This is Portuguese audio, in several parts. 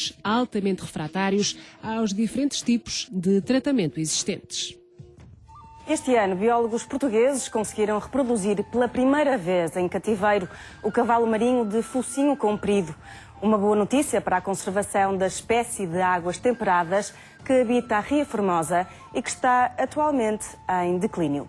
bichos altamente refratários aos diferentes tipos de tratamento existentes. Este ano, biólogos portugueses conseguiram reproduzir pela primeira vez em cativeiro o cavalo marinho de focinho comprido. Uma boa notícia para a conservação da espécie de águas temperadas que habita a Ria Formosa e que está atualmente em declínio.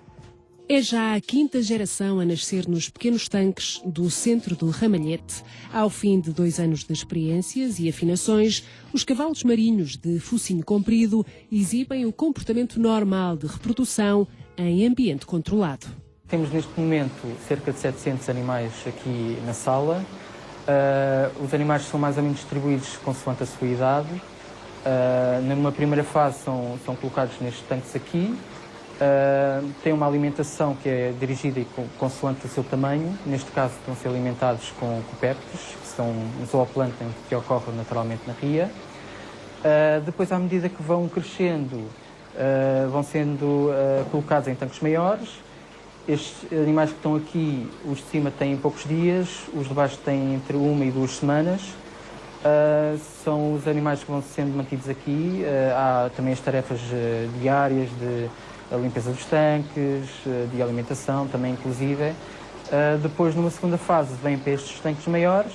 É já a 5ª geração a nascer nos pequenos tanques do centro do Ramalhete. Ao fim de 2 anos de experiências e afinações, os cavalos marinhos de focinho comprido exibem o comportamento normal de reprodução em ambiente controlado. Temos neste momento cerca de 700 animais aqui na sala. Os animais são mais ou menos distribuídos consoante a sua idade. Numa primeira fase são colocados nestes tanques aqui. Tem uma alimentação que é dirigida consoante o seu tamanho. Neste caso estão a ser alimentados com copéptidos, que são um zooplâncton que ocorre naturalmente na ria. Depois, à medida que vão crescendo, vão sendo colocados em tanques maiores. Estes animais que estão aqui, os de cima têm poucos dias, os de baixo têm entre 1 e 2 semanas. São os animais que vão sendo mantidos aqui. Há também as tarefas diárias de a limpeza dos tanques, de alimentação também inclusive. Depois, numa segunda fase, vêm para estes tanques maiores.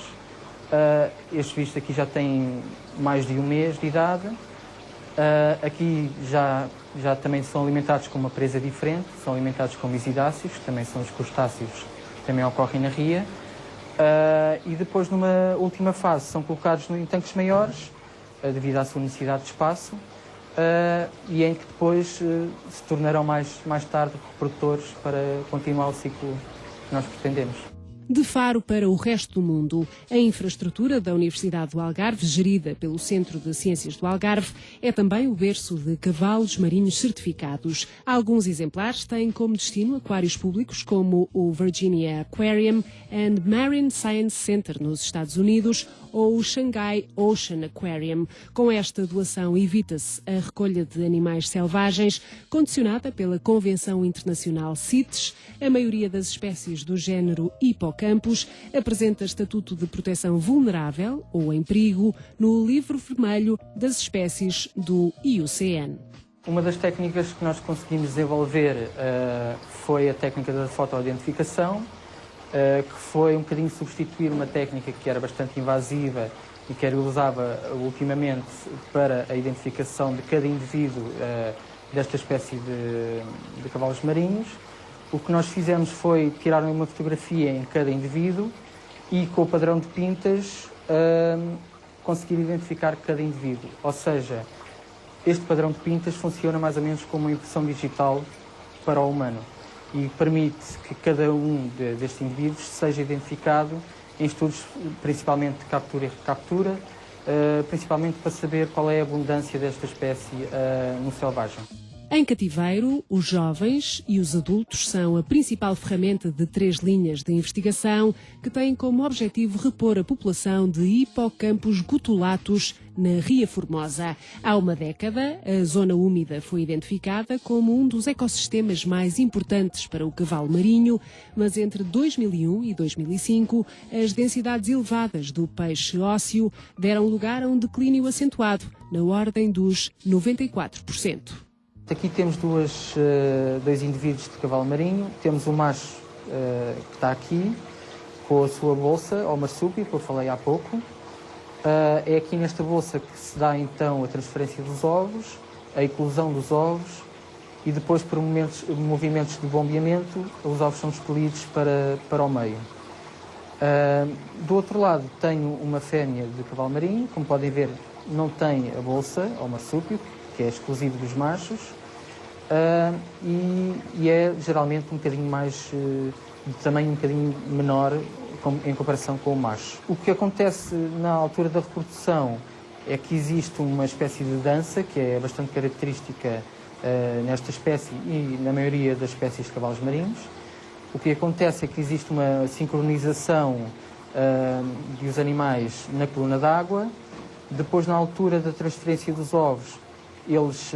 Estes bichos aqui já têm mais de 1 mês de idade. Aqui já também são alimentados com uma presa diferente, são alimentados com misidáceos, que também são os crustáceos que também ocorrem na ria. E depois, numa última fase, são colocados em tanques maiores, devido à sua necessidade de espaço. E em que depois se tornarão mais tarde reprodutores para continuar o ciclo que nós pretendemos. De Faro para o resto do mundo, a infraestrutura da Universidade do Algarve, gerida pelo Centro de Ciências do Algarve, é também o berço de cavalos marinhos certificados. Alguns exemplares têm como destino aquários públicos como o Virginia Aquarium and Marine Science Center nos Estados Unidos ou o Shanghai Ocean Aquarium. Com esta doação evita-se a recolha de animais selvagens, condicionada pela Convenção Internacional CITES. A maioria das espécies do género Hippocampus apresenta estatuto de proteção vulnerável ou em perigo no livro vermelho das espécies do IUCN. Uma das técnicas que nós conseguimos desenvolver foi a técnica da fotoidentificação, que foi um bocadinho substituir uma técnica que era bastante invasiva e que era usada ultimamente para a identificação de cada indivíduo desta espécie de cavalos marinhos. O que nós fizemos foi tirar uma fotografia em cada indivíduo e, com o padrão de pintas, conseguir identificar cada indivíduo. Ou seja, este padrão de pintas funciona mais ou menos como uma impressão digital para o humano e permite que cada um destes indivíduos seja identificado em estudos principalmente de captura e recaptura, principalmente para saber qual é a abundância desta espécie no selvagem. Em cativeiro, os jovens e os adultos são a principal ferramenta de 3 linhas de investigação que têm como objetivo repor a população de Hippocampus gutulatus na Ria Formosa. Há uma década, a zona úmida foi identificada como um dos ecossistemas mais importantes para o cavalo marinho, mas entre 2001 e 2005, as densidades elevadas do peixe ósseo deram lugar a um declínio acentuado, na ordem dos 94%. Aqui temos dois indivíduos de cavalo marinho. Temos o macho que está aqui, com a sua bolsa, ou marsúpio, que eu falei há pouco. É aqui nesta bolsa que se dá então a transferência dos ovos, a eclosão dos ovos e depois, por movimentos de bombeamento, os ovos são expelidos para o meio. Do outro lado tenho uma fêmea de cavalo marinho, como podem ver não tem a bolsa, ou marsúpio, que é exclusivo dos machos, e é geralmente um bocadinho mais, de tamanho um bocadinho menor em comparação com o macho. O que acontece na altura da reprodução é que existe uma espécie de dança que é bastante característica nesta espécie e na maioria das espécies de cavalos marinhos. O que acontece é que existe uma sincronização dos animais na coluna d'água. Depois, na altura da transferência dos ovos, eles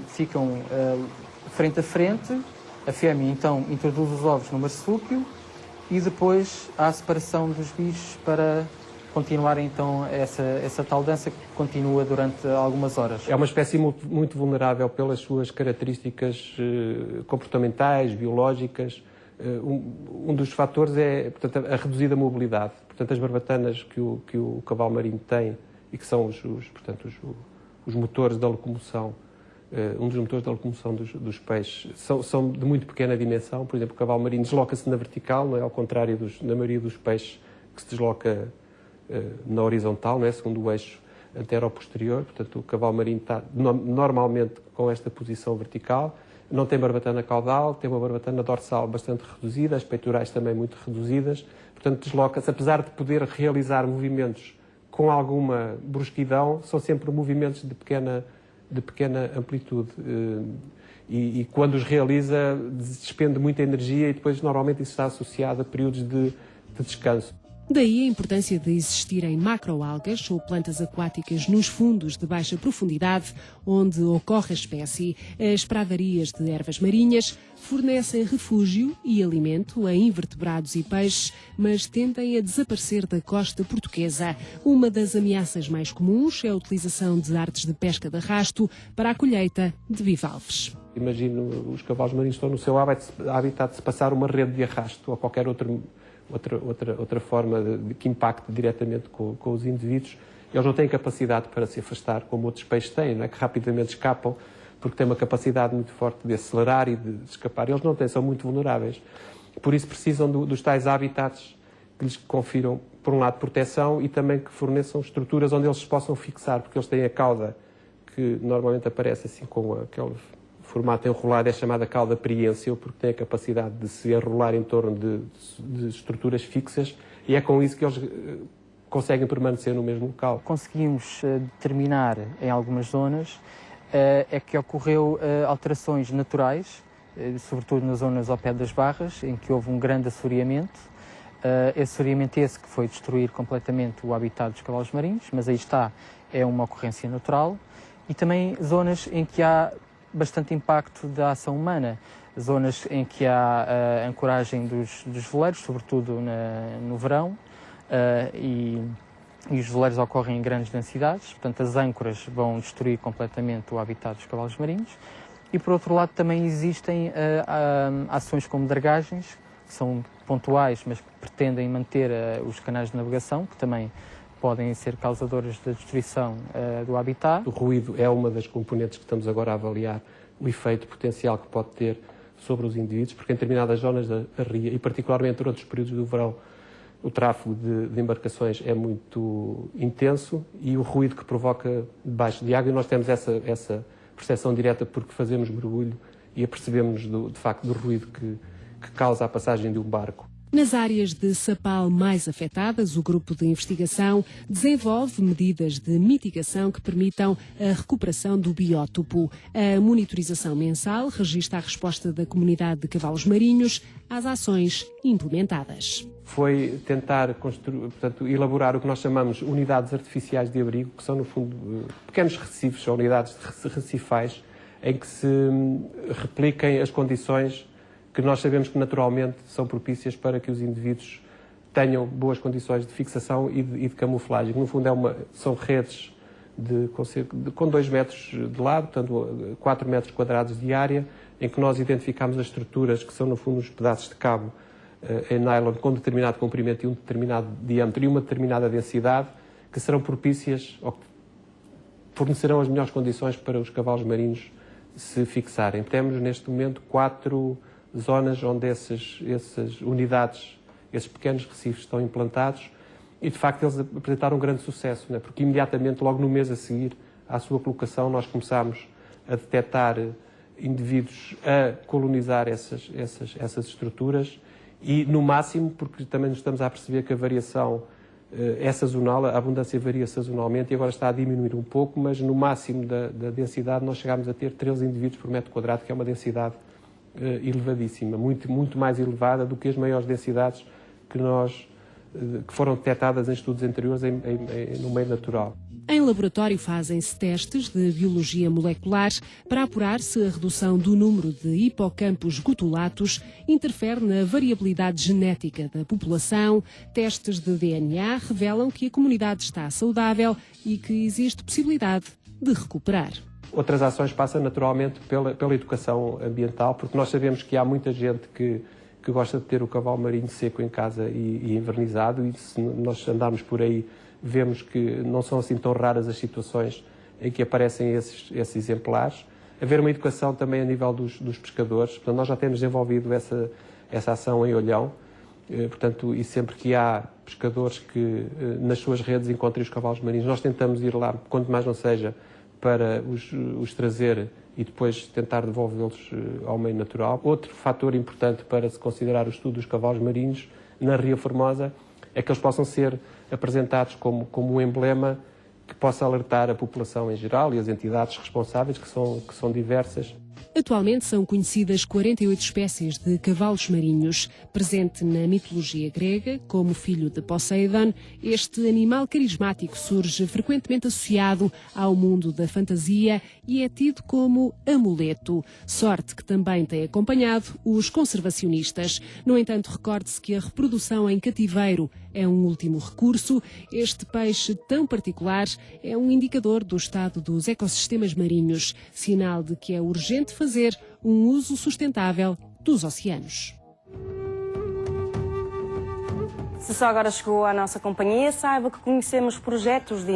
ficam frente a frente. A fêmea, então, introduz os ovos no marsúpio e depois há a separação dos bichos para continuar então essa tal dança que continua durante algumas horas. É uma espécie muito vulnerável pelas suas características comportamentais, biológicas. Um dos fatores é, portanto, a reduzida mobilidade. Portanto, as barbatanas que o cavalo marinho tem e que são os motores da locomoção, um dos motores da locomoção dos peixes, são de muito pequena dimensão. Por exemplo, o cavalo marinho desloca-se na vertical, não é? Ao contrário da maioria dos peixes que se desloca na horizontal, não é? Segundo o eixo antero-posterior. Portanto, o cavalo marinho está normalmente com esta posição vertical. Não tem barbatana caudal, tem uma barbatana dorsal bastante reduzida, as peitorais também muito reduzidas. Portanto, desloca-se, apesar de poder realizar movimentos com alguma brusquidão, são sempre movimentos de pequena amplitude. E quando os realiza, despende muita energia e depois normalmente isso está associado a períodos de descanso. Daí a importância de existirem macroalgas ou plantas aquáticas nos fundos de baixa profundidade, onde ocorre a espécie. As pradarias de ervas marinhas fornecem refúgio e alimento a invertebrados e peixes, mas tendem a desaparecer da costa portuguesa. Uma das ameaças mais comuns é a utilização de artes de pesca de arrasto para a colheita de bivalves. Imagino os cavalos marinhos estão no seu habitat de se passar uma rede de arrasto ou qualquer outra forma que impacte diretamente com os indivíduos. Eles não têm capacidade para se afastar como outros peixes têm, não é? Que rapidamente escapam, porque têm uma capacidade muito forte de acelerar e de escapar. Eles não têm, são muito vulneráveis. Por isso precisam dos tais habitats que lhes confiram, por um lado, proteção e também que forneçam estruturas onde eles se possam fixar, porque eles têm a cauda que normalmente aparece assim com aquele formato enrolado, é chamada cauda priência, porque tem a capacidade de se enrolar em torno de estruturas fixas e é com isso que eles conseguem permanecer no mesmo local. Conseguimos determinar em algumas zonas é que ocorreu alterações naturais, sobretudo nas zonas ao pé das barras, em que houve um grande assoreamento. Esse assoreamento que foi destruir completamente o habitat dos cavalos marinhos, mas aí está, é uma ocorrência natural. E também zonas em que há bastante impacto da ação humana, zonas em que há a ancoragem dos veleiros, sobretudo no verão, e os veleiros ocorrem em grandes densidades, portanto as âncoras vão destruir completamente o habitat dos cavalos marinhos. E por outro lado também existem ações como dragagens, que são pontuais, mas que pretendem manter os canais de navegação, que também podem ser causadores da destruição do habitat. O ruído é uma das componentes que estamos agora a avaliar o efeito potencial que pode ter sobre os indivíduos, porque em determinadas zonas da ria, e particularmente em outros períodos do verão, o tráfego de embarcações é muito intenso e o ruído que provoca debaixo de água, e nós temos essa percepção direta porque fazemos mergulho e apercebemos de facto do ruído que causa a passagem de um barco. Nas áreas de sapal mais afetadas, o grupo de investigação desenvolve medidas de mitigação que permitam a recuperação do biótopo. A monitorização mensal registra a resposta da comunidade de cavalos marinhos às ações implementadas. Foi tentar elaborar o que nós chamamos unidades artificiais de abrigo, que são, no fundo, pequenos recifes, ou unidades recifais, em que se repliquem as condições que nós sabemos que naturalmente são propícias para que os indivíduos tenham boas condições de fixação e de camuflagem. No fundo, são redes com 2 metros de lado, portanto 4 metros quadrados de área, em que nós identificamos as estruturas que são, no fundo, os pedaços de cabo em nylon com determinado comprimento e um determinado diâmetro e uma determinada densidade, que serão propícias ou que fornecerão as melhores condições para os cavalos marinhos se fixarem. Temos, neste momento, 4 zonas onde essas unidades, esses pequenos recifes estão implantados e, de facto, eles apresentaram um grande sucesso, não é? Porque imediatamente, logo no mês a seguir à sua colocação, nós começámos a detectar indivíduos a colonizar essas estruturas e, no máximo, porque também nos estamos a perceber que a variação é sazonal, a abundância varia sazonalmente e agora está a diminuir um pouco, mas no máximo da densidade nós chegámos a ter 13 indivíduos por metro quadrado, que é uma densidade elevadíssima, muito mais elevada do que as maiores densidades que foram detectadas em estudos anteriores no meio natural. Em laboratório fazem-se testes de biologia molecular para apurar se a redução do número de hipocampos gutulatos interfere na variabilidade genética da população. Testes de DNA revelam que a comunidade está saudável e que existe possibilidade de recuperar. Outras ações passam naturalmente pela educação ambiental, porque nós sabemos que há muita gente que gosta de ter o cavalo marinho seco em casa e invernizado, e se nós andarmos por aí vemos que não são assim tão raras as situações em que aparecem esses exemplares. Haver uma educação também a nível dos pescadores, portanto, nós já temos desenvolvido essa ação em Olhão, portanto, e sempre que há pescadores que nas suas redes encontrem os cavalos marinhos, nós tentamos ir lá, quanto mais não seja, para os trazer e depois tentar devolvê-los ao meio natural. Outro fator importante para se considerar o estudo dos cavalos marinhos na Ria Formosa é que eles possam ser apresentados como um emblema que possa alertar a população em geral e as entidades responsáveis, que são diversas. Atualmente são conhecidas 48 espécies de cavalos marinhos. Presente na mitologia grega, como filho de Poseidon, este animal carismático surge frequentemente associado ao mundo da fantasia e é tido como amuleto. Sorte que também tem acompanhado os conservacionistas. No entanto, recorde-se que a reprodução em cativeiro é um último recurso. Este peixe tão particular é um indicador do estado dos ecossistemas marinhos, sinal de que é urgente fazer um uso sustentável dos oceanos. Se só agora chegou à nossa companhia, saiba que conhecemos projetos de